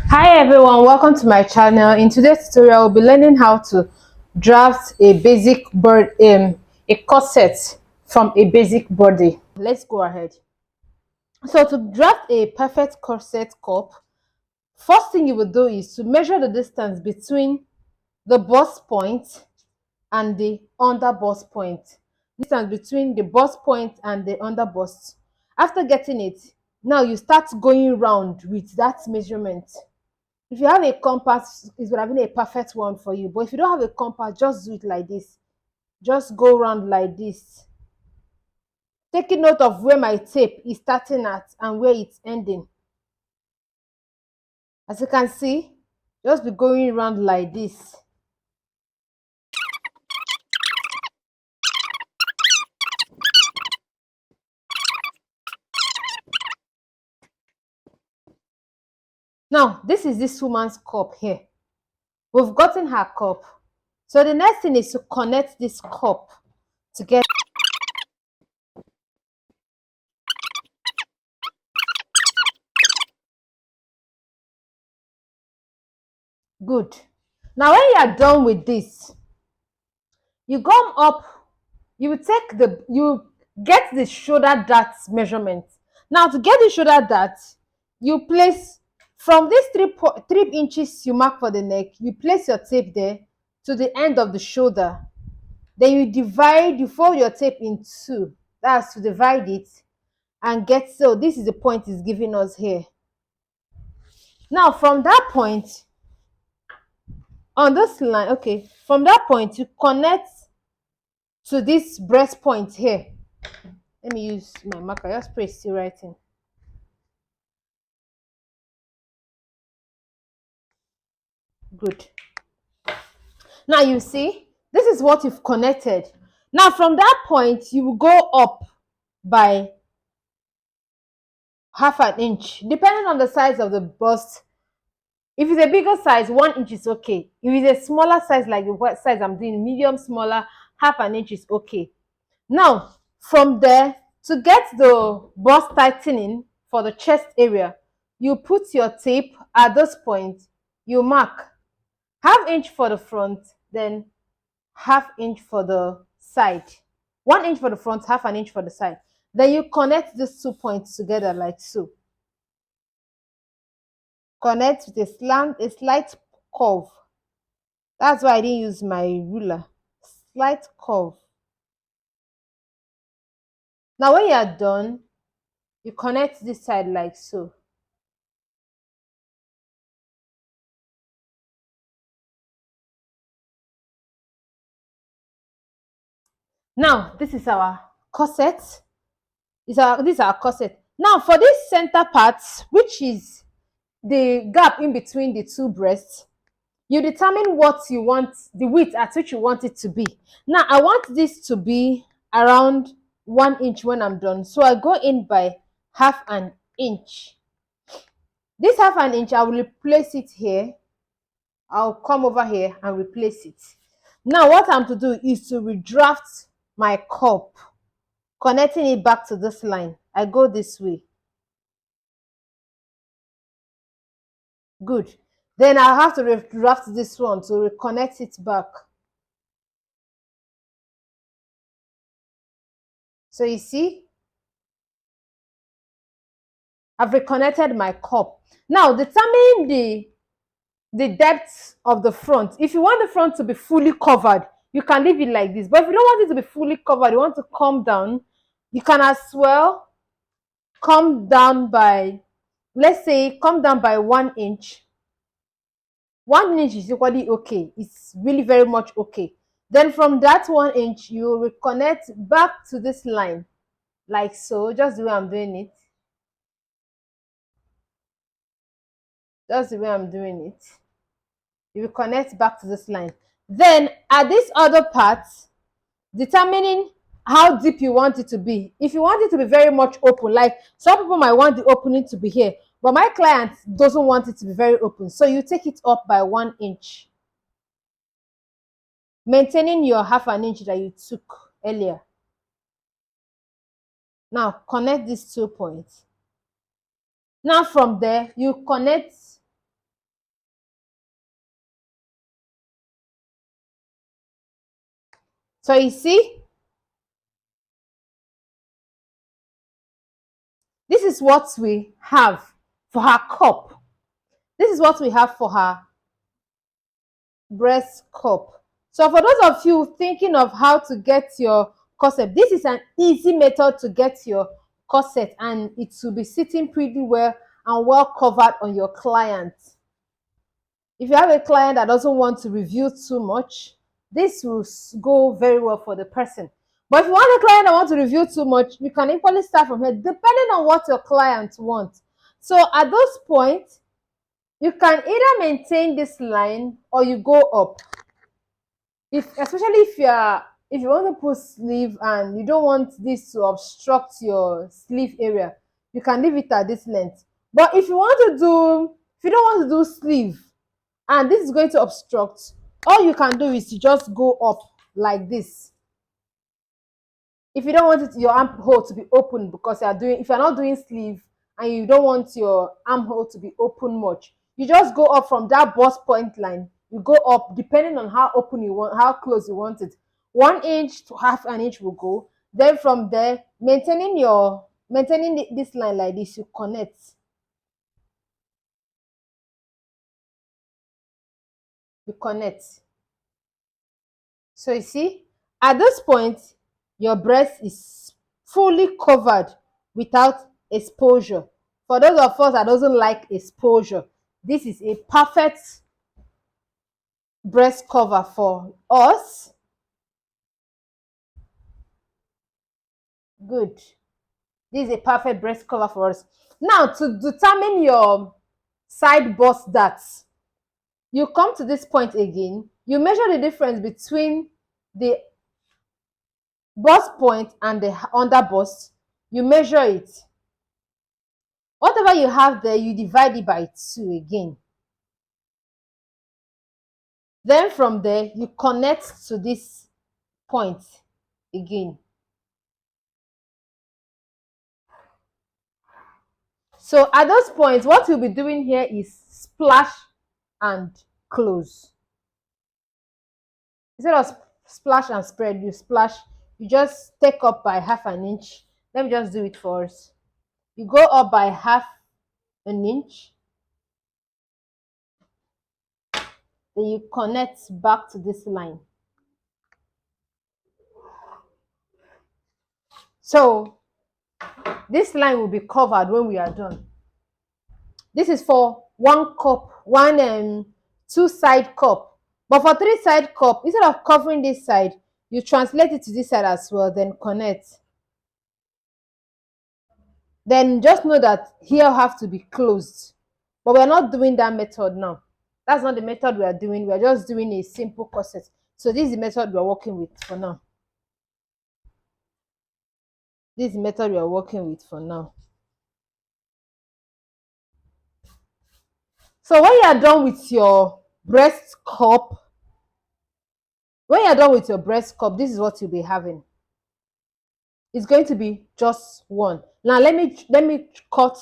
Hi everyone, welcome to my channel. In today's tutorial, we'll be learning how to draft a basic a corset from a basic body. Let's go ahead. So to draft a perfect corset cup, first thing you will do is to measure the distance between the bust point and the under bust point. Distance between the bust point and the under bust. After getting it, now you start going round with that measurement. If you have a compass, it would have been a perfect one for you. But if you don't have a compass, just do it like this. Just go around like this. Taking note of where my tape is starting at and where it's ending. As you can see, just be going around like this. Now, this is this woman's cup here. We've gotten her cup. So the next thing is to connect this cup together. Good. Now, when you are done with this, you come up, you get the shoulder dart measurement. Now, to get the shoulder dart, you place from this 3 inches you mark for the neck, you place your tape there to the end of the shoulder. Then you fold your tape in two. That's to divide it and get, so this is the point it's giving us here. Now, from that point on this line, okay, from that point you connect to this breast point here. Let me use my marker. Just press still writing. Good. Now you see, this is what you've connected. Now from that point, you will go up by half an inch, depending on the size of the bust. If it's a bigger size, 1 inch is okay. If it's a smaller size, like the size I'm doing, medium, smaller, half an inch is okay. Now, from there, to get the bust tightening for the chest area, you put your tape at this point, you mark half inch for the front, then half inch for the side. 1 inch for the front, half an inch for the side. Then you connect these 2 points together like so. Connect with a slight curve. That's why I didn't use my ruler. Slight curve. Now when you are done, you connect this side like so. Now this is our corset. This is our corset. Now for this center part, which is the gap in between the two breasts, you determine what you want, the width at which you want it to be. Now I want this to be around 1 inch when I'm done, so I go in by half an inch. This half an inch, I will replace it here. I'll come over here and replace it. Now what I'm to do is to redraft my cup, connecting it back to this line. I go this way. Good. Then I have to redraft this one to reconnect it back. So you see, I've reconnected my cup. Now determine the depth of the front. If you want the front to be fully covered, you can leave it like this. But if you don't want it to be fully covered, you want to come down, you can as well come down by, let's say, come down by 1 inch. 1 inch is equally okay. It's really very much okay. Then from that 1 inch, you reconnect back to this line, like so, just the way I'm doing it. That's the way I'm doing it. You will connect back to this line. Then at this other part, determining how deep you want it to be. If you want it to be very much open, like some people might want the opening to be here, but my client doesn't want it to be very open, so you take it up by 1 inch, maintaining your half an inch that you took earlier. Now connect these 2 points. Now from there, you connect So you see, this is what we have for her cup. This is what we have for her breast cup. So for those of you thinking of how to get your corset, this is an easy method to get your corset, and it will be sitting pretty well and well covered on your client. If you have a client that doesn't want to review too much, this will go very well for the person. But if you want a client that wants to review too much, you can equally start from here depending on what your client wants. So at those points, you can either maintain this line or you go up. Especially if you want to put sleeve and you don't want this to obstruct your sleeve area, you can leave it at this length. But if you don't want to do sleeve and this is going to obstruct, all you can do is to just go up like this. If you don't want your armhole to be open, because if you're not doing sleeve and you don't want your armhole to be open much, you just go up from that bust point line. You go up depending on how open you want, how close you want it. 1 inch to half an inch will go. Then from there, maintaining this line like this, you connect. You connect. So you see, at this point, your breast is fully covered without exposure. For those of us that doesn't like exposure, this is a perfect breast cover for us. Good. This is a perfect breast cover for us. Now, to determine your side bust darts, you come to this point again. You measure the difference between the bust point and the under bust. You measure it. Whatever you have there, you divide it by 2 again. Then from there, you connect to this point again. So at those points, what you'll be doing here is splash and close. Instead of splash and spread, you splash, you just take up by half an inch. Let me just do it for us. You go up by half an inch. Then you connect back to this line. So this line will be covered when we are done. This is for one cup, two side cup. But for 3 side cup, instead of covering this side, you translate it to this side as well, then connect. Then just know that here have to be closed. But we're not doing that method now. That's not the method we are doing. We're just doing a simple corset. So this is the method we're working with for now. This is the method we are working with for now. So when you are done with your breast cup, this is what you'll be having. It's going to be just one. Now let me cut